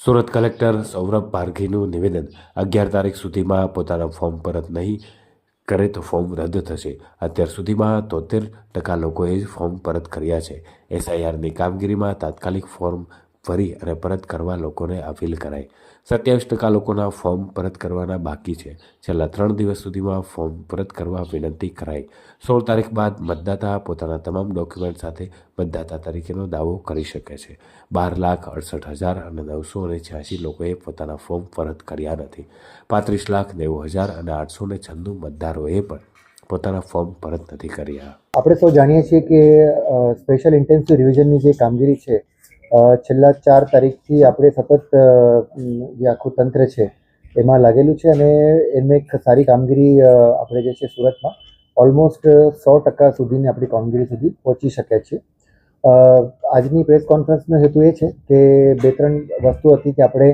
Surat collector Saurabh પારઘીનું નિવેદન 11 તારીખ સુધીમાં પોતાના ફોર્મ પરત નહીં કરે તો ફોર્મ રદ થશે. અત્યાર સુધીમાં 73% લોકોએ ફોર્મ પરત કર્યા છે. એસઆઈઆરની કામગીરીમાં તાત્કાલિક ફોર્મ ભરી અને પરત કરવા લોકોને અપીલ કરાઈ. 27% લોકોના ફોર્મ પરત કરવાના બાકી છે. છેલ્લા 3 દિવસ સુધીમાં ફોર્મ પરત કરવા વિનંતી કરાઈ. 16 તારીખ બાદ મતદાતા પોતાના તમામ ડોક્યુમેન્ટ સાથે મતદાતા તરીકેનો દાવો કરી શકે છે. 12,68,986 લોકોએ પોતાના ફોર્મ પરત કર્યા નથી. 35,90,896 મતદારોએ પણ પોતાના ફોર્મ પરત નથી કર્યા. આપણે સૌ જાણીએ છીએ કે સ્પેશિયલ ઇન્ટેન્સિવ રિવિઝનની જે કામગીરી છે છેલ્લા 4 તારીખથી આપણે સતત જે આખું તંત્ર છે એમાં લાગેલું છે અને એમાં એક સારી કામગીરી આપણે જે છે સુરતમાં ઓલમોસ્ટ 100% સુધીની આપણી કામગીરી સુધી પહોંચી શકે છે. આજની પ્રેસ કોન્ફરન્સનો હેતુ એ છે કે 2-3 વસ્તુ હતી કે આપણે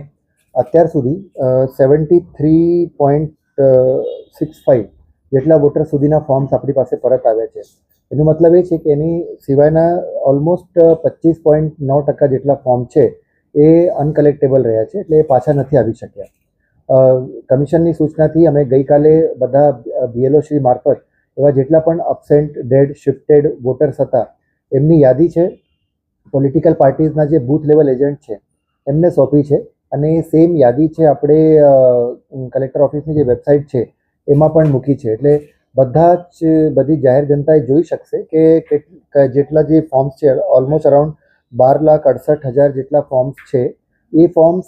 અત્યાર સુધી 73.65 જેટલા વોટર સુધીના ફોર્મ્સ આપણી પાસે પરત આવ્યા છે. એનો મતલબ એ છે કે એની સિવાયના ઓલમોસ્ટ 25.9% જેટલા ફોર્મ છે એ અનકલેક્ટેબલ રહ્યા છે, એટલે એ પાછા નથી આવી શક્યા. કમિશનની સૂચનાથી અમે ગઈકાલે બધા BLO શ્રી મારફત એવા જેટલા પણ અબસેન્ટ, ડેડ, શિફ્ટેડ વોટર્સ હતા એમની યાદી છે પોલિટિકલ પાર્ટીઝના જે બૂથ લેવલ એજન્ટ છે એમને સોંપી છે અને એ સેમ યાદી છે આપણે કલેક્ટર ઓફિસની જે વેબસાઇટ છે એમાં પણ મૂકી છે. એટલે બધી જાહેર જનતાએ જોઈ શકશે કે જેટલા જે ફોર્મ્સ છે ઓલમોસ્ટ અરાઉન્ડ 12,68,000 જેટલા ફોર્મ્સ છે એ ફોર્મ્સ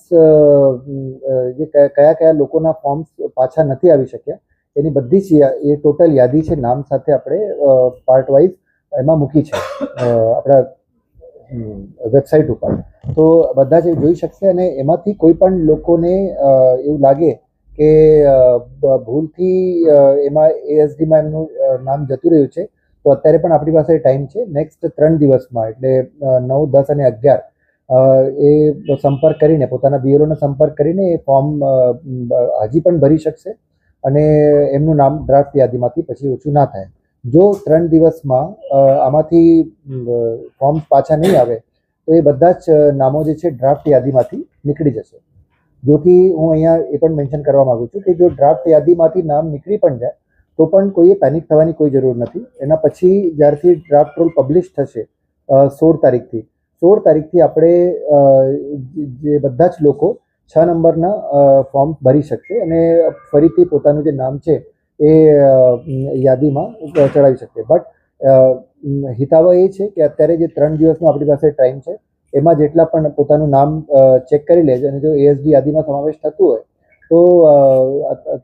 જે કયા લોકોના ફોર્મ્સ પાછા નથી આવી શક્યા એની બધી જ એ ટોટલ યાદી છે નામ સાથે આપણે પાર્ટ વાઇઝ એમાં મૂકી છે આપણા વેબસાઇટ ઉપર. તો બધા જ જોઈ શકશે અને એમાંથી કોઈ પણ લોકોને એવું લાગે કે ભૂલથી એમાં ASDમાં એમનું નામ જતું રહ્યું છે તો અત્યારે પણ આપણી પાસે ટાઈમ છે. નેક્સ્ટ 3 દિવસમાં એટલે 9, 10 અને 11 એ સંપર્ક કરીને પોતાના BLOનો સંપર્ક કરીને એ ફોર્મ હજી પણ ભરી શકશે અને એમનું નામ ડ્રાફ્ટ યાદીમાંથી પછી ઓછું ના થાય. જો 3 દિવસમાં આમાંથી ફોર્મ્સ પાછા નહીં આવે તો એ બધા જ નામો જે છે ડ્રાફ્ટ યાદીમાંથી નીકળી જશે. જો કે હું અહીંયા એ પણ મેન્શન કરવા માગું છું કે જો ડ્રાફ્ટ યાદીમાંથી નામ નીકળી પણ જાય તો પણ કોઈએ પેનિક થવાની કોઈ જરૂર નથી. એના પછી જ્યારથી ડ્રાફ્ટ રોલ પબ્લિશ થશે 16 તારીખથી આપણે જે બધા જ લોકો 6 નંબરના ફોર્મ ભરી શકશે અને ફરીથી પોતાનું જે નામ છે એ યાદીમાં ચડાવી શકશે. બટ હિતાવહ એ છે કે અત્યારે જે 3 દિવસનો આપણી પાસે ટાઈમ છે એમાં જેટલા પણ પોતાનું નામ ચેક કરી લેજો અને જો ASD યાદીમાં સમાવેશ થતું હોય તો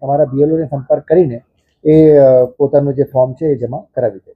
તમારા BLOને સંપર્ક કરીને એ પોતાનું જે ફોર્મ છે એ જમા કરાવી દે.